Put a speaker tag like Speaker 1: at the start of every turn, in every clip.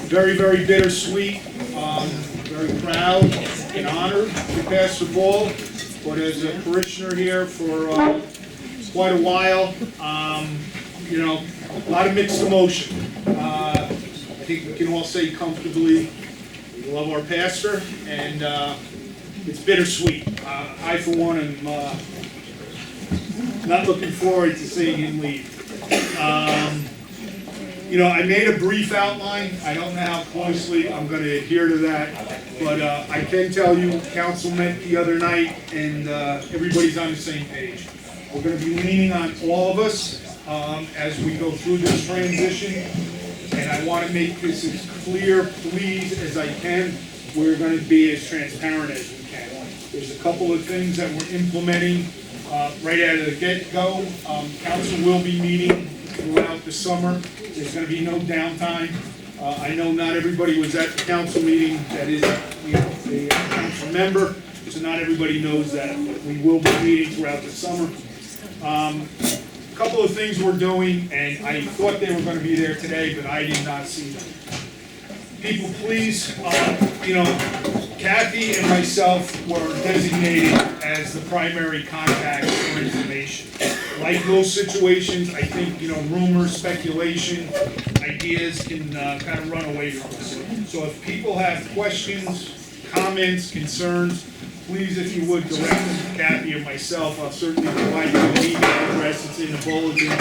Speaker 1: Very, very bittersweet. Very proud and honored to Pastor Paul, but as a parishioner here for quite a while, you know, a lot of mixed emotion. I think we can all say comfortably, we love our pastor, and it's bittersweet. I, for one, am not looking forward to seeing him leave. You know, I made a brief outline. I don't know how closely I'm going to adhere to that, but I can tell you, council met the other night, and everybody's on the same page. We're going to be leaning on all of us as we go through this transition, and I want to make this as clear, please, as I can. We're going to be as transparent as we can. There's a couple of things that we're implementing right out of the get-go. Council will be meeting throughout the summer. There's going to be no downtime. I know not everybody was at the council meeting that is, you know, a council member, so not everybody knows that. We will be meeting throughout the summer. A couple of things we're doing, and I thought they were going to be there today, but I did not see them. People, please, you know, Kathy and myself were designated as the primary contact for information. Like those situations, I think, you know, rumors, speculation, ideas can kind of run away from us. So if people have questions, comments, concerns, please, if you would, direct them to Kathy or myself. I'll certainly provide you an email address. It's in the bulletin.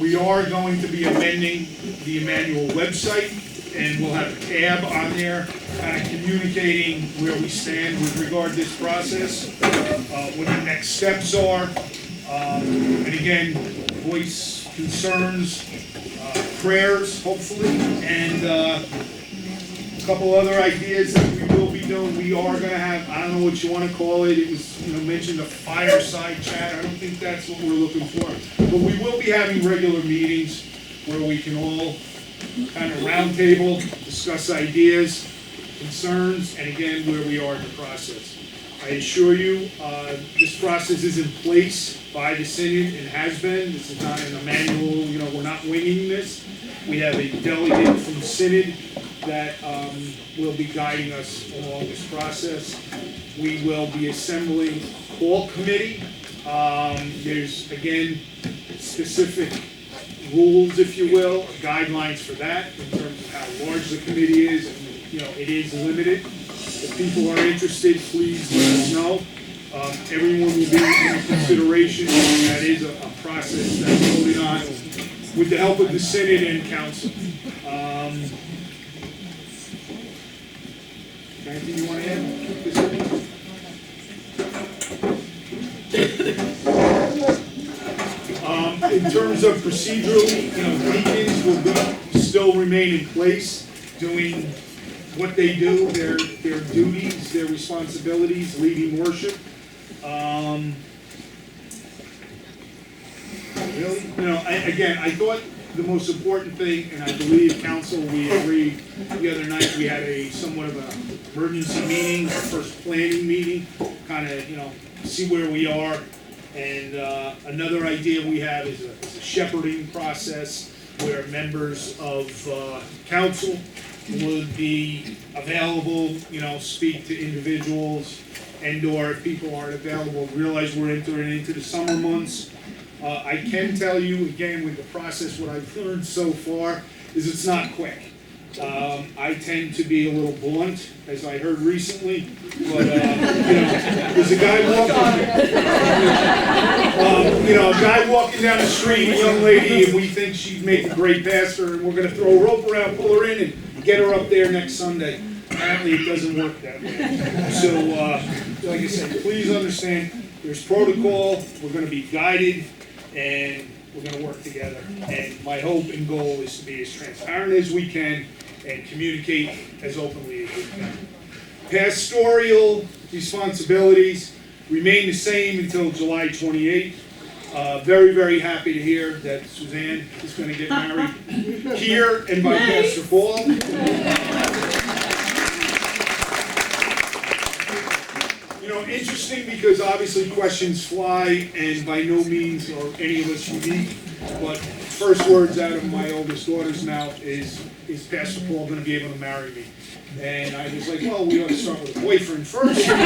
Speaker 1: We are going to be amending the Emmanuel website, and we'll have a tab on there kind of communicating where we stand with regard to this process, what the next steps are, and again, voice concerns, prayers, hopefully, and a couple other ideas that we will be doing. We are going to have, I don't know what you want to call it, it was, you know, mentioned a fireside chat. I don't think that's what we're looking for, but we will be having regular meetings where we can all kind of roundtable, discuss ideas, concerns, and again, where we are in the process. I assure you, this process is in place by the Synod and has been. This is not an Emmanuel, you know, we're not winging this. We have a delegate from Synod that will be guiding us along this process. We will be assembling a call committee. There's, again, specific rules, if you will, guidelines for that in terms of how large the committee is, and, you know, it is limited. If people are interested, please let us know. Everyone will be in consideration. That is a process that's voted on with the help of the Synod and Council. Anything you want to add? In terms of procedurally, you know, deacons will still remain in place, doing what they do, their duties, their responsibilities, leading worship. Really, you know, again, I thought the most important thing, and I believe council, we agreed the other night, we had a somewhat of an emergency meeting, our first planning meeting, kind of, you know, see where we are. And another idea we have is a shepherding process where members of council would be available, you know, speak to individuals, and/or if people aren't available, realize we're entering into the summer months. I can tell you, again, with the process, what I've learned so far is it's not quick. I tend to be a little blunt, as I heard recently, but, you know, there's a guy walking, you know, a guy walking down the street, a young lady, and we think she'd make a great pastor, and we're going to throw a rope around, pull her in, and get her up there next Sunday. Apparently, it doesn't work that way. So, like I said, please understand, there's protocol, we're going to be guided, and we're going to work together. And my hope and goal is to be as transparent as we can and communicate as openly as we can. Pastoral responsibilities remain the same until July 28th. Very, very happy to hear that Suzanne is going to get married here and by Pastor Paul. You know, interesting because obviously questions fly, and by no means are any of us unique, but first words out of my oldest daughter's mouth is Pastor Paul gonna be able to marry me? And I was like, well, we ought to start with a boyfriend first. And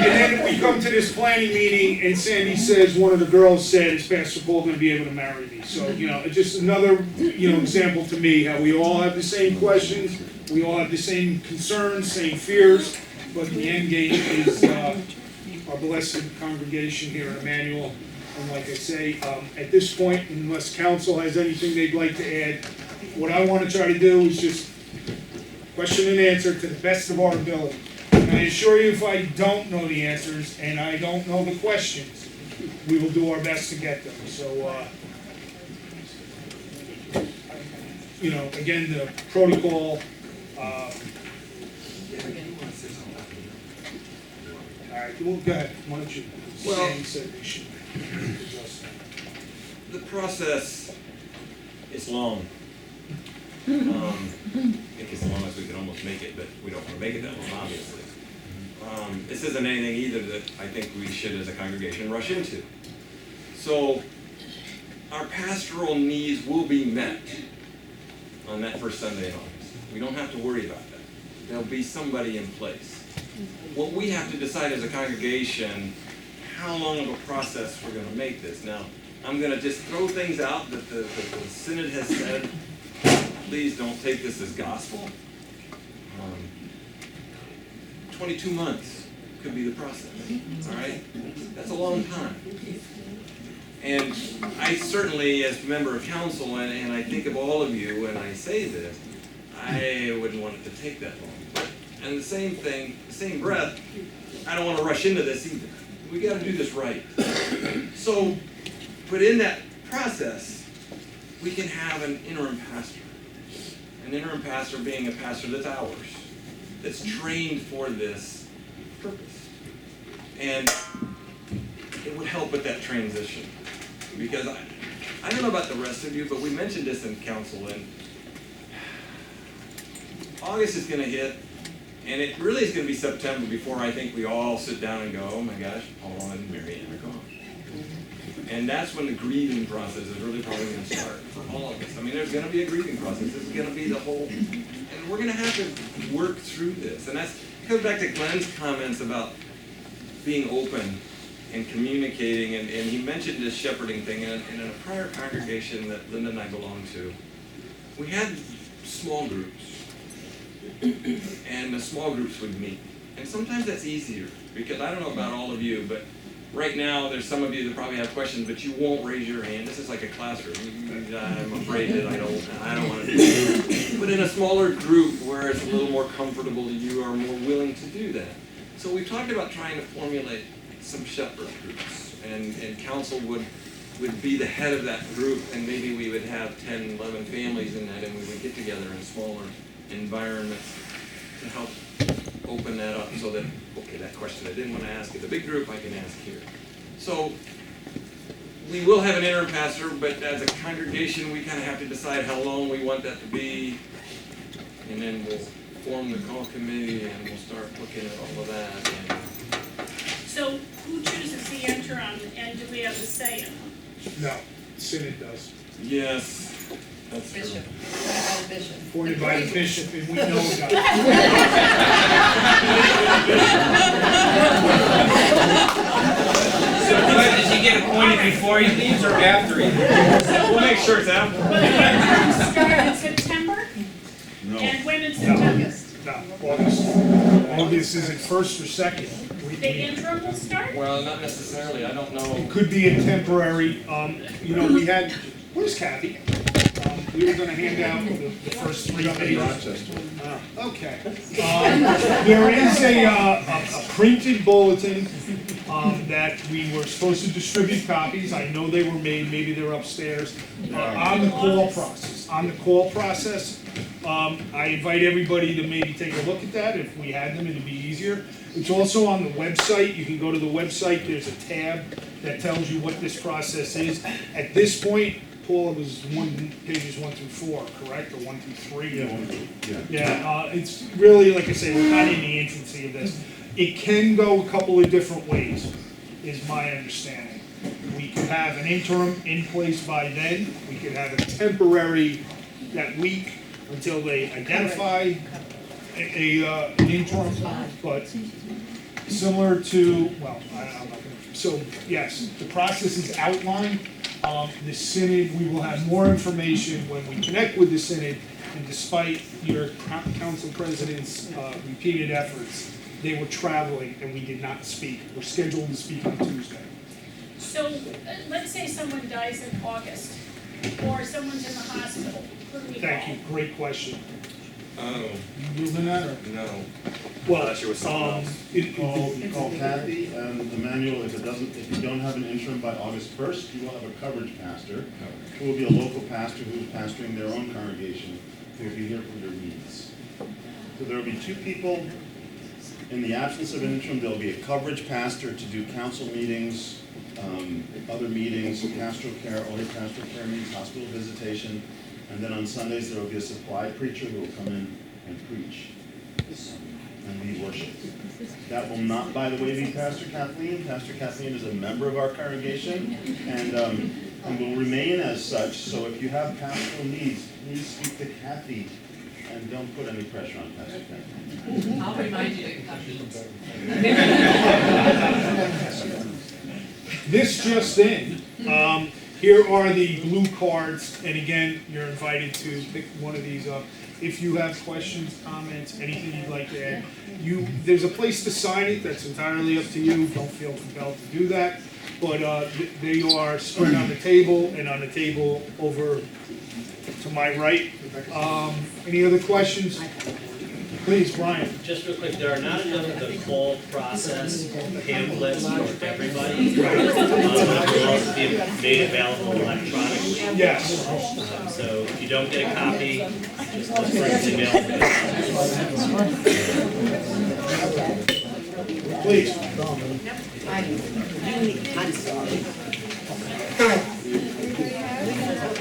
Speaker 1: then we come to this planning meeting, and Sandy says, one of the girls said, is Pastor Paul gonna be able to marry me? So, it's just another, example to me, how we all have the same questions, we all have the same concerns, same fears, but the end game is, our blessed congregation here in Emmanuel. And like I say, at this point, unless council has anything they'd like to add, what I want to try to do is just question and answer to the best of our ability. And I assure you, if I don't know the answers and I don't know the questions, we will do our best to get them. So, again, the protocol. All right, well, go ahead. Why don't you?
Speaker 2: Well,
Speaker 1: Sandy said we should adjust that.
Speaker 2: the process is long. I think as long as we can almost make it, but we don't want to make it that long, obviously. This isn't anything either that I think we should, as a congregation, rush into. So, our pastoral needs will be met on that first Sunday in August. We don't have to worry about that. There'll be somebody in place. What we have to decide as a congregation, how long of a process we're going to make this. Now, I'm going to just throw things out that the Synod has said. Please don't take this as gospel. 22 months could be the process, all right? That's a long time. And I certainly, as a member of council, and I think of all of you when I say this, I wouldn't want it to take that long. But, and the same thing, the same breath, I don't want to rush into this either. We got to do this right. So, but in that process, we can have an interim pastor. An interim pastor being a pastor that's ours, that's trained for this purpose. And it would help with that transition. Because I don't know about the rest of you, but we mentioned this in council, and August is going to hit, and it really is going to be September before I think we all sit down and go, oh my gosh, Paul and Mary Ann are gone. And that's when the grieving process is really probably going to start for all of us. I mean, there's going to be a grieving process. This is going to be the whole, and we're going to have to work through this. And that's goes back to Glenn's comments about being open and communicating. And he mentioned this shepherding thing. And in a prior congregation that Linda and I belonged to, we had small groups. And the small groups would meet. And sometimes that's easier, because I don't know about all of you, but right now, there's some of you that probably have questions, but you won't raise your hand. This is like a classroom. I'm afraid that I don't want to do that. But in a smaller group where it's a little more comfortable, you are more willing to do that. So we talked about trying to formulate some shepherd groups, and council would be the head of that group, and maybe we would have 10, 11 families in that, and we would get together in smaller environments to help open that up so that, okay, that question I didn't want to ask in the big group, I can ask here. So we will have an interim pastor, but as a congregation, we kind of have to decide how long we want that to be, and then we'll form the call committee, and we'll start looking at all of that. And
Speaker 3: so who chooses the interim, and do we have a say in them?
Speaker 1: No, Synod does.
Speaker 2: yes, that's
Speaker 4: Bishop.
Speaker 2: true.
Speaker 4: Bishop.
Speaker 1: Appointed by the bishop, and we know that.
Speaker 5: So does he get appointed before he leaves or after he leaves?
Speaker 2: We'll make sure it's after.
Speaker 3: Will the interim start in September?
Speaker 2: No.
Speaker 3: And when in September?
Speaker 1: No, August is it first or second?
Speaker 3: The interim will start?
Speaker 2: Well, not necessarily. I don't know.
Speaker 1: It could be a temporary, we had, where's Kathy? We were gonna hand out the first 3 pages. Okay. There is a printed bulletin, that we were supposed to distribute copies. I know they were made, maybe they're upstairs, on the call process. I invite everybody to maybe take a look at that. If we had them, it'd be easier. It's also on the website. You can go to the website. There's a tab that tells you what this process is. At this point, Paul, it was pages 1 through 4, correct, or 1 through 3? Yeah. It's really, like I say, we're kind of in the infancy of this. It can go a couple of different ways, is my understanding. We we could have an interim in place by then. We could have a temporary that week until they identify an interim, but similar to, well, I'm not gonna, so, yes, the process is outlined. The synod, we will have more information when we connect with the synod, and despite your council president's repeated efforts, they were traveling and we did not speak. We're scheduled to speak on Tuesday.
Speaker 3: So, let's say someone dies in August, or someone's in the hospital, who do we call?
Speaker 1: Thank you, great question.
Speaker 2: Oh,
Speaker 1: You moving that, or?
Speaker 2: no.
Speaker 1: Well,
Speaker 2: Thought you were someone else.
Speaker 4: Call Kathy and the manual, if you don't have an interim by August 1st, you will have a coverage pastor, who will be a local pastor who is pastoring their own congregation, who will be here for your needs. So there will be two people. In the absence of an interim, there'll be a coverage pastor to do council meetings, other meetings, pastoral care, other pastoral care meetings, hospital visitation, and then on Sundays, there will be a supply preacher who will come in and preach and lead worship. That will not, by the way, be Pastor Kathleen. Pastor Kathleen is a member of our congregation and will remain as such. So if you have pastoral needs, please speak to Kathy and don't put any pressure on Pastor Kathleen.
Speaker 6: I'll remind you to come.
Speaker 1: This just in, here are the blue cards, and again, you're invited to pick one of these up. If you have questions, comments, anything you'd like to add, there's a place to sign it, that's entirely up to you, don't feel compelled to do that. But they are spread on the table, and on the table over to my right. Any other questions? Please, Brian.
Speaker 7: Just real quick, there are not enough of the call process pamphlets for everybody. They'll also be made available electronically.
Speaker 1: Yes.
Speaker 7: So if you don't get a copy, just look for an email.
Speaker 1: Please.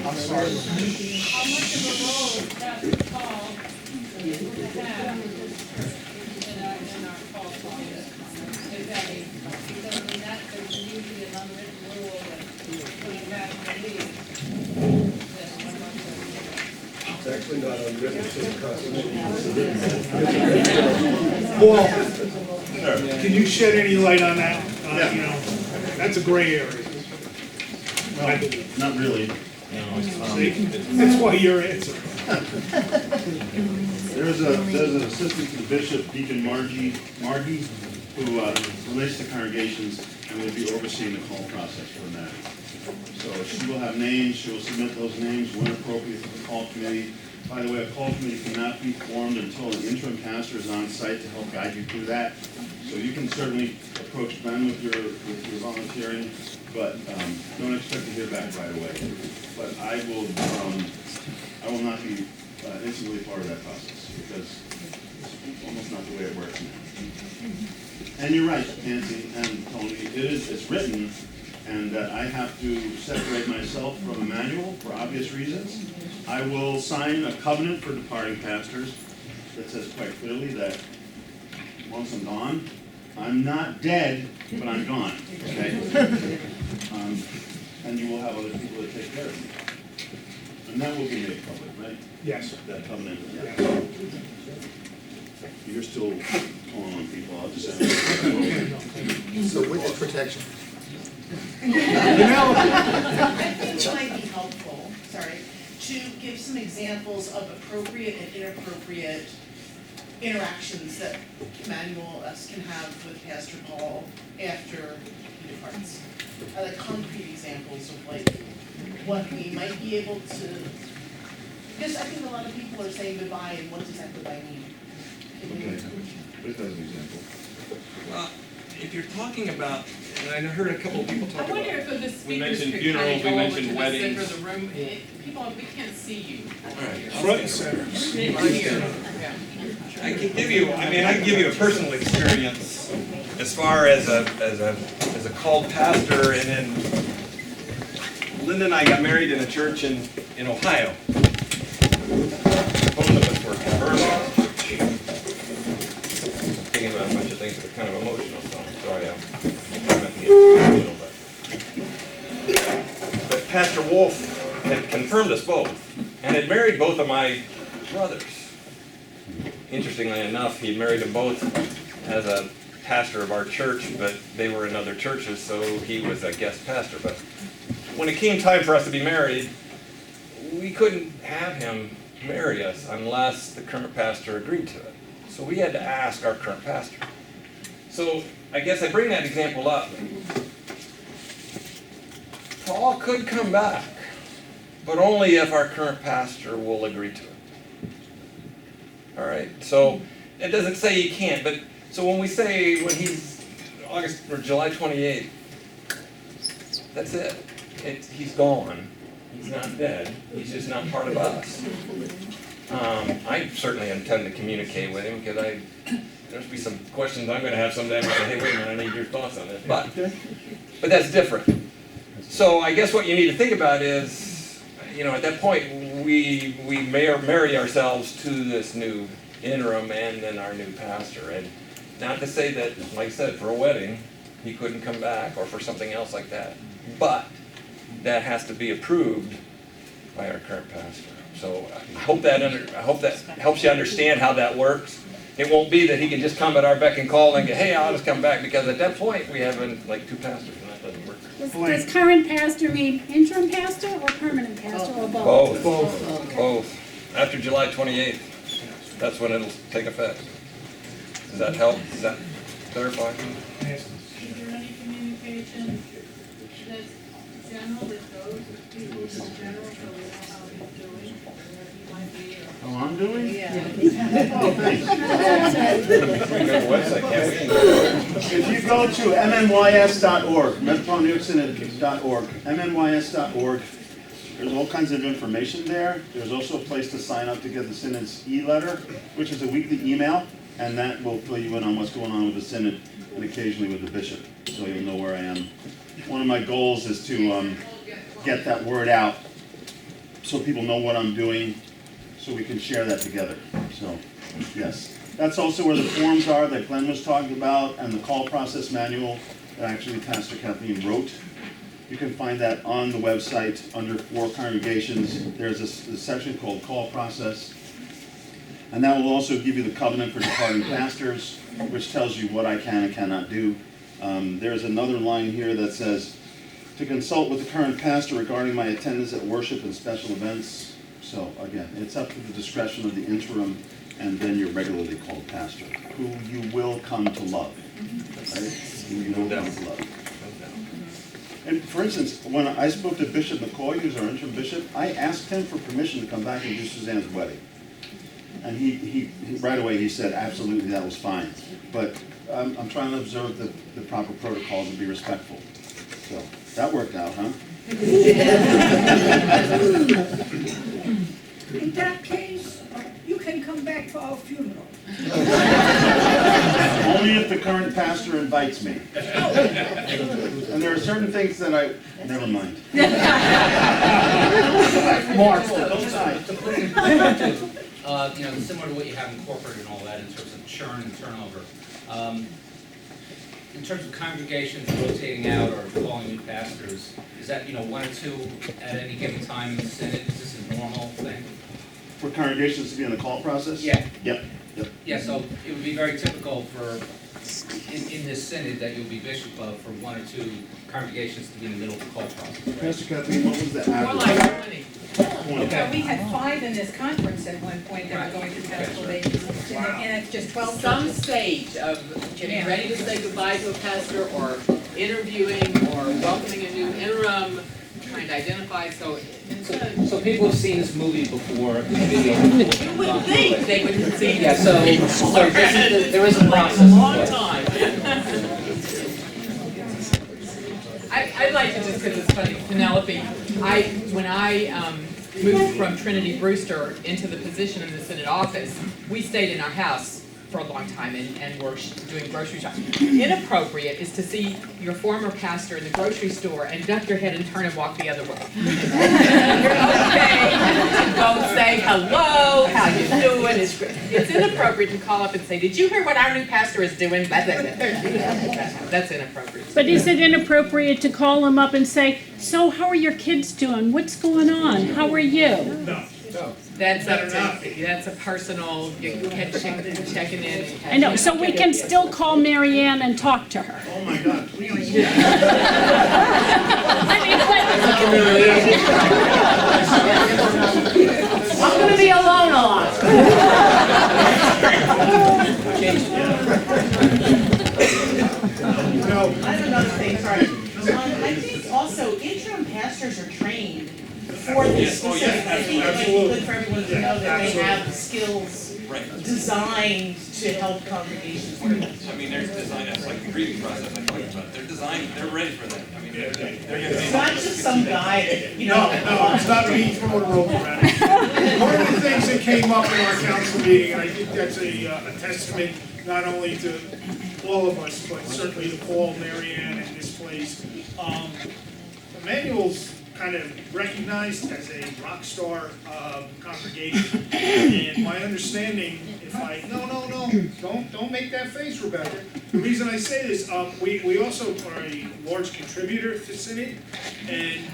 Speaker 1: I'm sorry.
Speaker 3: How much of a role does Paul have in our call process? If any, because in that, there's usually an unwritten rule that when you have to leave, then one must.
Speaker 8: It's actually not unwritten, it's just constitution.
Speaker 1: Paul, can you shed any light on that? You know, that's a gray area. I believe.
Speaker 4: Not really.
Speaker 1: See? That's why you're answering.
Speaker 4: There's an assistant to the bishop, Deacon Margie, who relates to congregations and will be overseeing the call process for that. So she will have names, she will submit those names when appropriate to the call committee. By the way, a call committee cannot be formed until an interim pastor is on site to help guide you through that. So you can certainly approach Glenn with your volunteering, but don't expect to hear back right away. But I will not be instantly part of that process because it's almost not the way it works now. And you're right, Nancy and Tony, it's written, and I have to separate myself from a manual for obvious reasons. I will sign a covenant for departing pastors that says quite clearly that once I'm gone, I'm not dead, but I'm gone, okay? And you will have other people that take care of me. And that will be made public, right?
Speaker 1: Yes.
Speaker 4: That covenant.
Speaker 1: Yes.
Speaker 4: You're still calling on people, I'll just say.
Speaker 8: So witness protection.
Speaker 9: I think it might be helpful, to give some examples of appropriate and inappropriate interactions that Emmanuel can have with Pastor Paul after he departs. Like concrete examples of like what we might be able to, because I think a lot of people are saying goodbye and what does that goodbye mean?
Speaker 4: Just as an example.
Speaker 2: Well, if you're talking about, and I heard a couple of people
Speaker 6: I
Speaker 2: talk about.
Speaker 6: wonder if the speakers
Speaker 2: mentioned
Speaker 6: could
Speaker 2: funerals,
Speaker 6: kind of
Speaker 2: we
Speaker 6: go over
Speaker 2: mentioned
Speaker 6: to the
Speaker 2: weddings.
Speaker 6: center of the room. People, we can't see you.
Speaker 2: Right.
Speaker 1: Front and center.
Speaker 6: Right here, yeah.
Speaker 2: I can give you, I can give you a personal experience as far as a called pastor, and then Linda and I got married in a church in Ohio. Both of us were converted. Thinking about a bunch of things that are kind of emotional, so I'm sorry I'm trying not to get emotional, but Pastor Wolf had confirmed us both and had married both of my brothers. Interestingly enough, he married them both as a pastor of our church, but they were in other churches, so he was a guest pastor. But when it came time for us to be married, we couldn't have him marry us unless the current pastor agreed to it. So we had to ask our current pastor. So I guess I bring that example up. Paul could come back, but only if our current pastor will agree to it. All right, so it doesn't say he can't, but so when we say when he's August or July 28th, that's it. He's gone. He's not dead. He's just not part of us. I certainly intend to communicate with him because there's be some questions I'm going to have someday. I'm going to say, hey, wait a minute, I need your thoughts on this. But that's different. So I guess what you need to think about is, at that point, we marry ourselves to this new interim and then our new pastor. And not to say that, like I said, for a wedding, he couldn't come back or for something else like that. But that has to be approved by our current pastor. So I hope that helps you understand how that works. It won't be that he can just come at our beck and call and go, hey, I'll just come back, because at that point we have like two pastors and that doesn't work.
Speaker 10: Does current pastor mean interim pastor or permanent pastor or both?
Speaker 2: Both. After July 28th, that's when it'll take effect. Does that help? Does that clarify?
Speaker 3: Is there any communication that's general that goes with people in general, so we know how he's doing, or where he might be, or?
Speaker 4: How I'm doing?
Speaker 3: Yeah.
Speaker 4: Oh, thanks.
Speaker 2: We can go to the website, can't we?
Speaker 4: If you go to mmys.org, metropolitan.org, mmys.org, there's all kinds of information there. There's also a place to sign up to get the Synod's e-letter, which is a weekly email, and that will fill you in on what's going on with the Synod and occasionally with the bishop, so you'll know where I am. One of my goals is to get that word out so people know what I'm doing, so we can share that together. So, yes. That's also where the forms are that Glenn was talking about, and the call process manual that actually Pastor Kathleen wrote. You can find that on the website under For Congregations. There's a section called Call Process. And that will also give you the covenant for departing pastors, which tells you what I can and cannot do. There's another line here that says, to consult with the current pastor regarding my attendance at worship and special events. So again, it's up to the discretion of the interim and then your regularly called pastor, who you will come to love. Right? Who you will come to love. And for instance, when I spoke to Bishop McCoy, who's our interim bishop, I asked him for permission to come back and do Suzanne's wedding. And he right away he said, absolutely, that was fine. But I'm trying to observe the proper protocols and be respectful. So that worked out, huh?
Speaker 10: In that case, you can come back for our funeral.
Speaker 4: Only if the current pastor invites me. And there are certain things that never mind. Mark, don't die.
Speaker 5: Similar to what you have in corporate and all that in terms of churn and turnover. In terms of congregations rotating out or calling new pastors, is that, one or two at any given time in the Synod? Is this a normal thing?
Speaker 4: For congregations to be in the call process?
Speaker 5: Yeah.
Speaker 4: Yep.
Speaker 5: Yeah, so it would be very typical for, in this Synod that you'll be bishop of, for one or two congregations to be in the middle of the call process, right?
Speaker 4: Pastor Kathleen, what was the
Speaker 6: More
Speaker 4: average?
Speaker 6: like 20.
Speaker 3: Yeah, we had 5 in this conference at one point that were going through pastoral vacancies, and it's just 12
Speaker 6: Some
Speaker 3: churches.
Speaker 6: stage of getting ready to say goodbye to a pastor, or interviewing, or welcoming a new interim, trying to identify, so it's a,
Speaker 5: So people have seen this movie before, the video.
Speaker 6: you would think they would have seen
Speaker 5: Yeah,
Speaker 6: it.
Speaker 5: so there is a process.
Speaker 6: Long time. I'd like to just, because it's funny, Penelope, when I moved from Trinity Brewster into the position in the Synod office, we stayed in our house for a long time and were doing grocery shopping. Inappropriate is to see your former pastor in the grocery store and duck your head and turn and walk the other way. You're okay to go say hello, how you doing, it's inappropriate to call up and say, did you hear what our new pastor is doing? Blah, blah, blah. That's inappropriate.
Speaker 10: But is it inappropriate to call them up and say, so how are your kids doing? What's going on? How are you?
Speaker 1: No.
Speaker 6: That's that's a personal, you can checking in.
Speaker 10: I know, so we can still call Mary Ann and talk to her.
Speaker 4: Oh my God, please.
Speaker 10: I mean, like,
Speaker 9: I'm gonna be alone a lot. I have another thing, sorry. I think also interim pastors are trained for this specific. I think it might be good for everyone to know that they have skills
Speaker 2: Right.
Speaker 9: designed to help congregations.
Speaker 2: I mean, they're designed, that's like the grieving process I talked about. They're designed, they're ready for that. I mean, they're
Speaker 9: It's not just some guy that, you know.
Speaker 1: No, it's not me throwing a rope around. One of the things that came up in our council meeting, and I think that's a testament not only to all of us, but certainly to Paul, Mary Ann, and this place. Emmanuel's kind of recognized as a rock star congregation, and my understanding, if I, no, don't make that face, Rebecca. The reason I say this, we also are a large contributor to Synod, and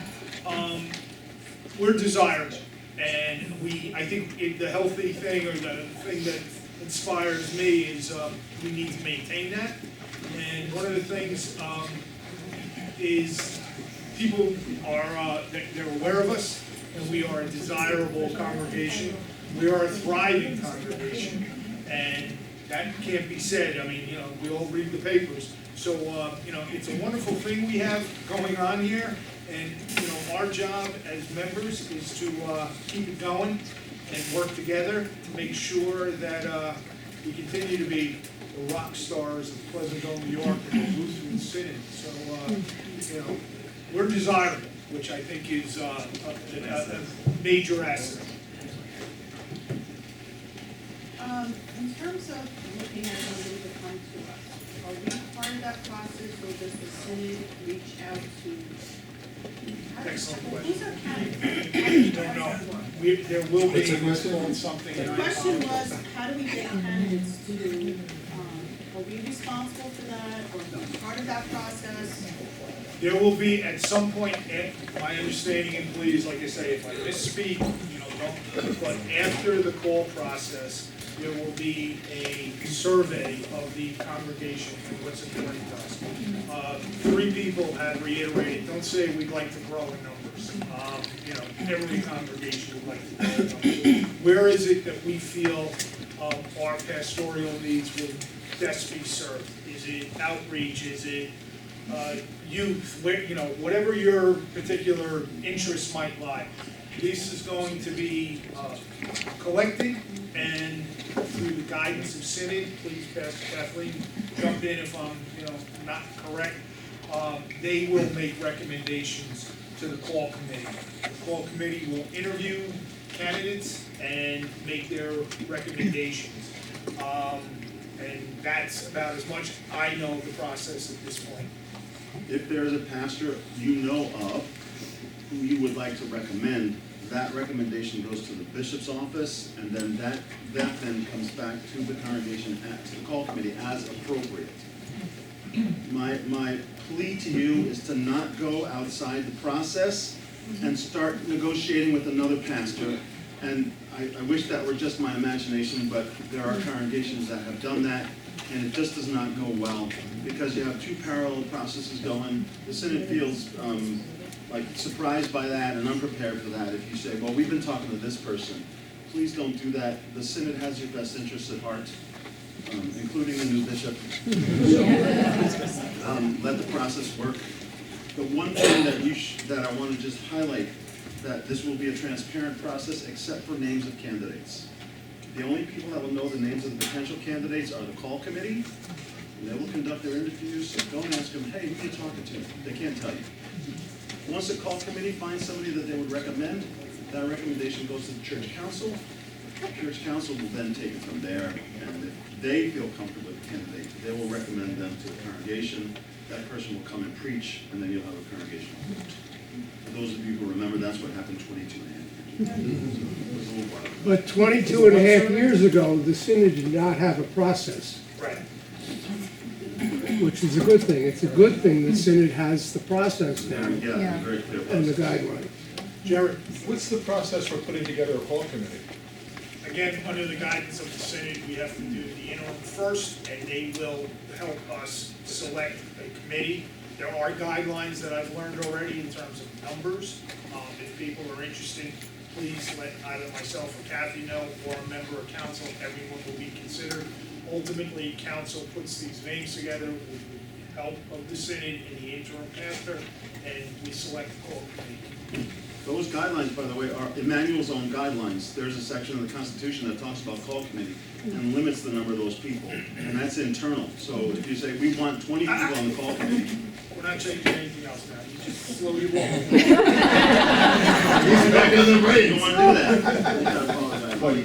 Speaker 1: we're desirable. And I think the healthy thing, or the thing that inspires me is we need to maintain that. And one of the things is people are, they're aware of us, and we are a desirable congregation. We are a thriving congregation, and that can't be said. I mean, we all read the papers. So, it's a wonderful thing we have going on here, and, our job as members is to keep it going and work together to make sure that we continue to be the rock stars of Pleasantville, New York, and the Lutheran Synod. So, we're desirable, which I think is a major asset.
Speaker 11: In terms of looking at somebody to come to us, are we part of that process, or does the Synod reach out to?
Speaker 1: Excellent question.
Speaker 11: Who's our candidate?
Speaker 1: Don't know. There will be on something.
Speaker 11: The question was, how do we get candidates to, are we responsible for that, or are we part of that process?
Speaker 1: There will be at some point, my understanding, and please, like I say, if I misspeak, don't, but after the call process, there will be a survey of the congregation and what's important to us. 3 people have reiterated, don't say we'd like to grow in numbers. Every congregation would like to grow in numbers. Where is it that we feel our pastoral needs will best be served? Is it outreach? Is it youth? Where, whatever your particular interest might lie. This is going to be collected, and through the guidance of Synod, please, Pastor Kathleen, jump in if I'm, not correct. They will make recommendations to the call committee. The call committee will interview candidates and make their recommendations. And that's about as much I know of the process at this point.
Speaker 4: If there is a pastor you know of who you would like to recommend, that recommendation goes to the bishop's office, and then that then comes back to the congregation, to the call committee as appropriate. My plea to you is to not go outside the process and start negotiating with another pastor. And I wish that were just my imagination, but there are congregations that have done that, and it just does not go well, because you have 2 parallel processes going. The Synod feels like surprised by that and unprepared for that. If you say, well, we've been talking to this person, please don't do that. The Synod has your best interests at heart, including the new bishop. Let the process work. The one thing that I want to just highlight, that this will be a transparent process except for names of candidates. The only people that will know the names of the potential candidates are the call committee, and they will conduct their interviews, so don't ask them, hey, who are you talking to? They can't tell you. Once the call committee finds somebody that they would recommend, that recommendation goes to the church council. The church council will then take it from there, and if they feel comfortable with the candidate, they will recommend them to the congregation. That person will come and preach, and then you'll have a congregational vote. For those of you who remember, that's what happened 22 and a half years
Speaker 12: But 22 and a half years ago, the synod did not have a process,
Speaker 1: Right.
Speaker 12: which is a good thing. It's a good thing the synod has the process now
Speaker 4: Yeah, very clear.
Speaker 12: and the guidelines.
Speaker 1: Jared?
Speaker 8: What's the process for putting together a call committee?
Speaker 1: Again, under the guidance of the Synod, we have to do the interim first, and they will help us select a committee. There are guidelines that I've learned already in terms of numbers. If people are interested, please let either myself or Kathy know, or a member of council. Everyone will be considered. Ultimately, council puts these names together with the help of the Synod and the interim pastor, and we select the call committee.
Speaker 4: Those guidelines, by the way, are Emmanuel's own guidelines. There's a section of the Constitution that talks about call committee and limits the number of those people, and that's internal. So if you say, we want 20 people on the call committee.
Speaker 1: We're not changing anything else now, you just slow your walk.
Speaker 4: He's back in the brain, you don't want to do that. I apologize.
Speaker 8: Well,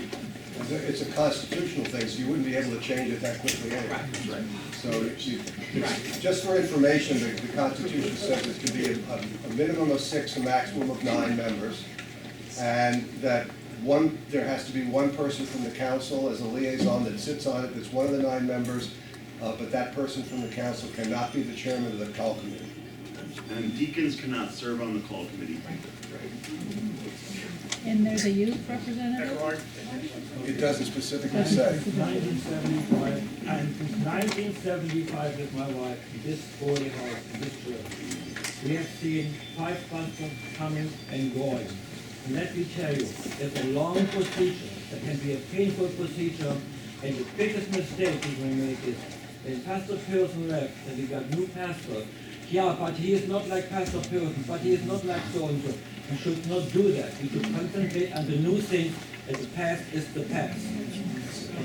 Speaker 8: it's a constitutional thing, so you wouldn't be able to change it that quickly anyway.
Speaker 4: Right.
Speaker 8: So just for information, the Constitution says it can be a minimum of 6, a maximum of 9 members. And that there has to be one person from the council as a liaison that sits on it, that's one of the 9 members, but that person from the council cannot be the chairman of the call committee.
Speaker 4: And deacons cannot serve on the call committee.
Speaker 10: And there's a youth representative?
Speaker 8: It doesn't specifically say.
Speaker 13: 1975, and since 1975 with my wife, this holy house, this church, we have seen 5 pastors coming and going. And let me tell you, it's a long procedure, it can be a painful procedure, and the biggest mistake we can make is, when Pastor Pearson left and we got new pastor, yeah, but he is not like Pastor Pearson, but he is not like so-and-so. We should not do that. We should concentrate on the new things, and the past is the past.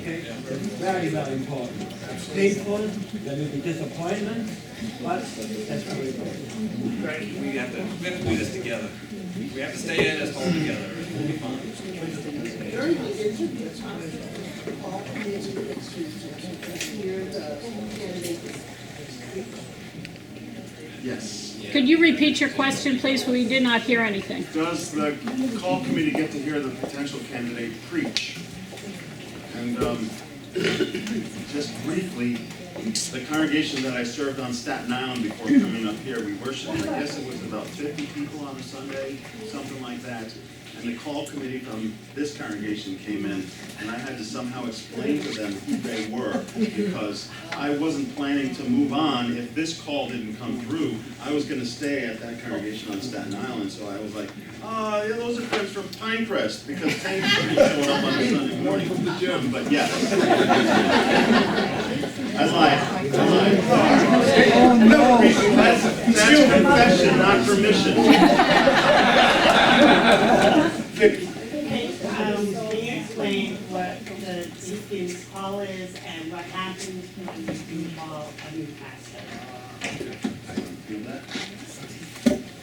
Speaker 13: Okay? That's very, very important. Painful, there will be disappointment, but that's how it goes.
Speaker 2: We have to do this together. We have to stay in this all together. We'll be fine.
Speaker 11: During the interview time, all committees to hear the candidates.
Speaker 4: Yes.
Speaker 10: Could you repeat your question, please? We did not hear anything.
Speaker 4: Does the call committee get to hear the potential candidate preach? And just briefly, the congregation that I served on Staten Island before coming up here, we worshiped, I guess it was about 50 people on a Sunday, something like that. And the call committee from this congregation came in, and I had to somehow explain to them who they were, because I wasn't planning to move on if this call didn't come through. I was going to stay at that congregation on Staten Island, so I was like, yeah, those are friends from Pinecrest, because Tank showing up on a Sunday morning from the gym, but yes. I lied. Oh, no. That's confession, not permission.
Speaker 11: Can you explain what the deacon's call is and what happens when you call a new pastor?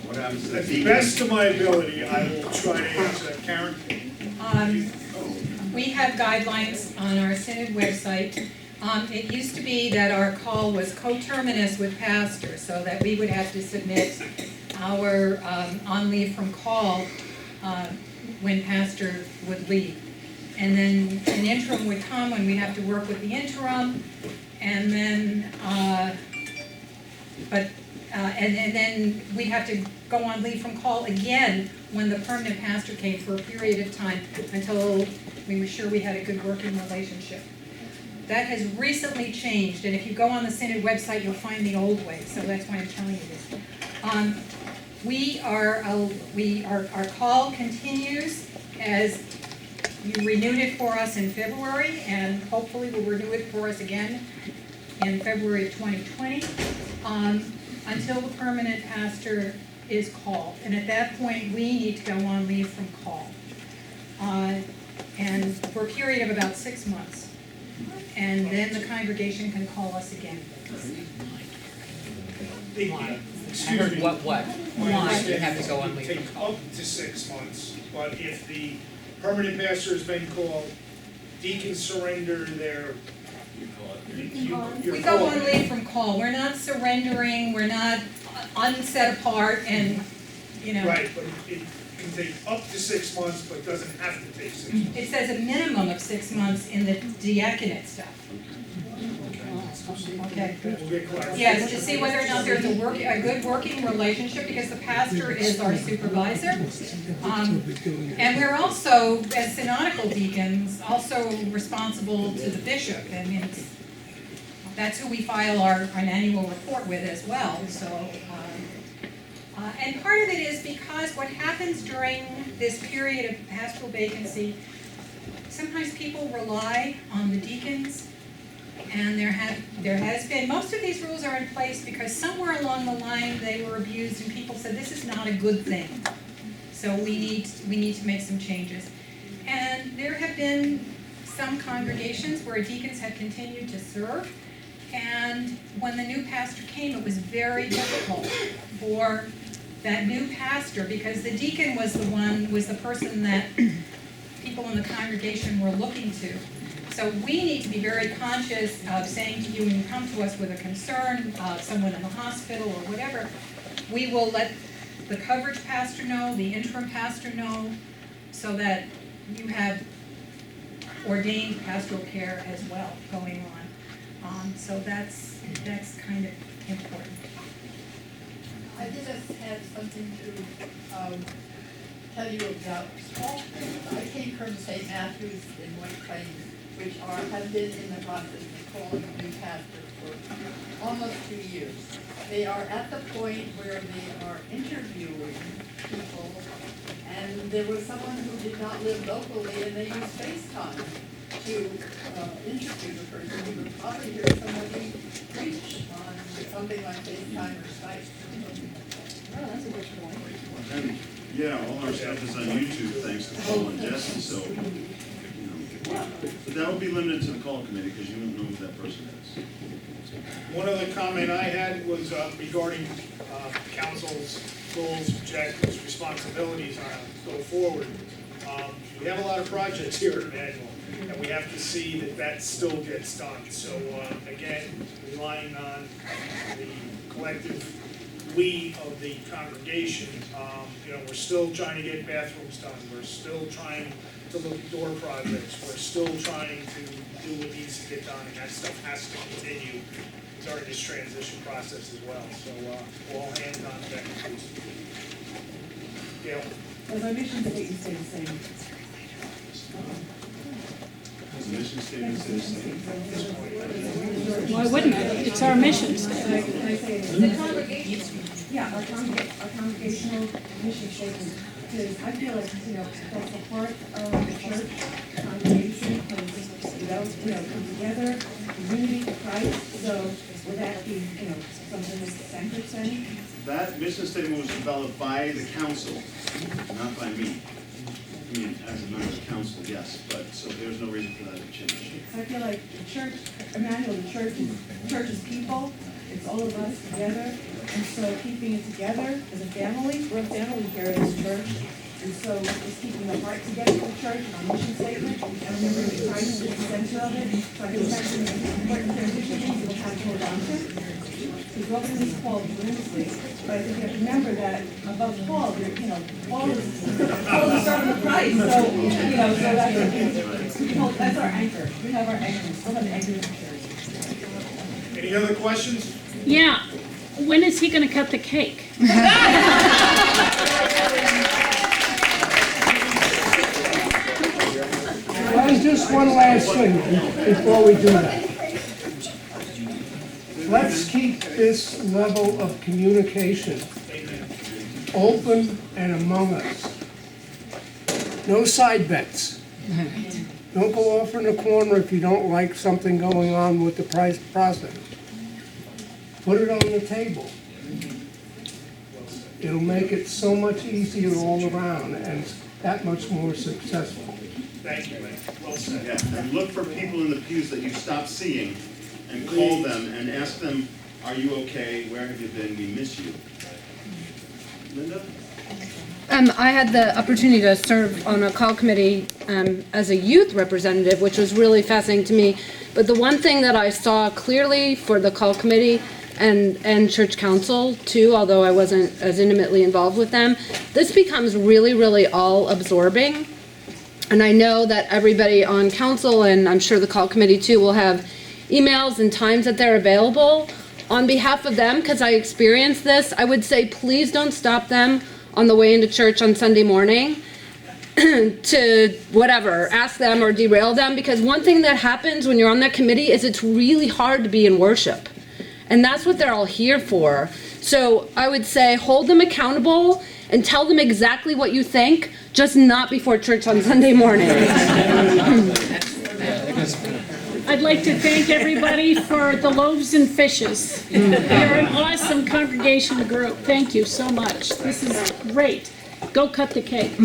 Speaker 4: What happens to the
Speaker 1: At the
Speaker 4: deacon?
Speaker 1: best of my ability, I will try to answer that. Karen?
Speaker 3: We have guidelines on our Synod website. It used to be that our call was coterminous with pastor, so that we would have to submit our on leave from call when pastor would leave. And then an interim would come when we have to work with the interim, and then, and then we'd have to go on leave from call again when the permanent pastor came for a period of time until we were sure we had a good working relationship. That has recently changed, and if you go on the Synod website, you'll find the old way, so that's why I'm telling you this. Our call continues as you renewed it for us in February, and hopefully will renew it for us again in February of 2020, until the permanent pastor is called. And at that point, we need to go on leave from call. And for a period of about 6 months. And then the congregation can call us again.
Speaker 6: Why? I
Speaker 1: Excuse
Speaker 6: heard
Speaker 1: me.
Speaker 6: what? Why you have to go on leave
Speaker 1: Take
Speaker 6: from call?
Speaker 1: up to 6 months, but if the permanent pastor has been called, deacons surrender their.
Speaker 3: We go on leave from call. We're not surrendering, we're not unset apart and, you know.
Speaker 1: Right, but can take up to 6 months, but doesn't have to take 6 months.
Speaker 14: It says a minimum of 6 months in the diaconate stuff. Okay.
Speaker 1: We'll get clarification.
Speaker 14: Yes, to see whether or not there's a good working relationship, because the pastor is our supervisor. And we're also, as synodical deacons, also responsible to the bishop. I mean, that's who we file an annual report with as well, so. And part of it is because what happens during this period of pastoral vacancy, sometimes people rely on the deacons. And there has been, most of these rules are in place because somewhere along the line they were abused and people said this is not a good thing. So we need to make some changes. And there have been some congregations where deacons have continued to serve. And when the new pastor came, it was very difficult for that new pastor, because the deacon was the person that people in the congregation were looking to. So we need to be very conscious of saying to you when you come to us with a concern, someone in the hospital or whatever, we will let the coverage pastor know, the interim pastor know, so that you have ordained pastoral care as well going on. So that's kind of important.
Speaker 3: I just have something to tell you about small things. I came from St. Matthew's in White Plains, which have been in the process of calling a new pastor for almost 2 years. They are at the point where they are interviewing people, and there was someone who did not live locally, and they used FaceTime to interview the person. You would probably hear somebody preach on something like FaceTime or Skype or something like that. Oh, that's a good point.
Speaker 4: And, yeah, all our stuff is on YouTube, thanks to Paul and Jesse, so, but that would be limited to the call committee, because you won't know who that person is.
Speaker 1: One other comment I had was regarding council's goals, objectives, responsibilities on a go forward. We have a lot of projects here at Emmanuel, and we have to see that that still gets done. So again, relying on the collective we of the congregation, we're still trying to get bathrooms done. We're still trying to look at door projects. We're still trying to do what needs to get done, and that stuff has to continue during this transition process as well. So all hands on deck, please. Gail?
Speaker 9: As our mission statement stays the same.
Speaker 4: Does the mission statement say the same?
Speaker 10: Why wouldn't it? It's our mission statement.
Speaker 9: The congregation, yeah, our congregational mission statement, because I feel like, that's the heart of the church, congregation, because, come together, unity of Christ, so would that be, something that Sanford saying?
Speaker 4: That mission statement was developed by the council, not by me. I mean, as a member of the council, yes, but, so there's no reason for that to change.
Speaker 9: I feel like the church, Emmanuel, the church is people, it's all of us together, and so keeping it together as a family, we're a family here at this church, and so it's keeping the heart together for the church, our mission statement, and remembering that Christ is the center of it, so I think that's an important transition things we'll have to hold on to. Because what is this called loosely, but I think you have to remember that above Paul, Paul is the servant of Christ, so that's our anchor. We have our anchor, we still have an anchor in the church.
Speaker 1: Any other questions?
Speaker 10: Yeah, when is he gonna cut the cake?
Speaker 12: Well, just one last thing before we do that. Let's keep this level of communication open and among us. No side bets. Don't go off in the corner if you don't like something going on with the price process. Put it on the table. It'll make it so much easier all around and that much more successful.
Speaker 1: Thank you, man. Well said.
Speaker 4: Yeah, and look for people in the pews that you stop seeing and call them and ask them, are you okay? Where have you been? We miss you. Linda?
Speaker 15: I had the opportunity to serve on a call committee as a youth representative, which was really fascinating to me. But the one thing that I saw clearly for the call committee and church council too, although I wasn't as intimately involved with them, this becomes really, really all absorbing. And I know that everybody on council, and I'm sure the call committee too, will have emails and times that they're available. On behalf of them, because I experienced this, I would say please don't stop them on the way into church on Sunday morning to whatever, ask them or derail them, because one thing that happens when you're on that committee is it's really hard to be in worship. And that's what they're all here for. So I would say hold them accountable and tell them exactly what you think, just not before church on Sunday morning.
Speaker 10: I'd like to thank everybody for the loaves and fishes. You're an awesome congregation group. Thank you so much. This is great. Go cut the cake.
Speaker 11: I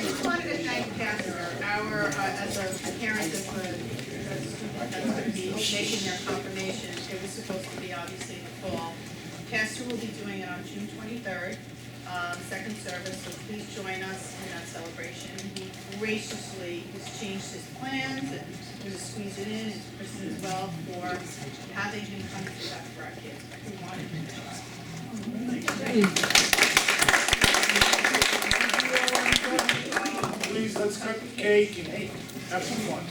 Speaker 11: just wanted to thank Pastor, as a parent of that's going to be making their confirmation. It was supposed to be obviously in the fall. Pastor will be doing it on June 23rd, second service, so please join us in that celebration. He graciously has changed his plans and we're going to squeeze it in, and Kristen as well, for having him come to that for our kids. We wanted him to.
Speaker 1: Please, let's cut the cake and have some fun.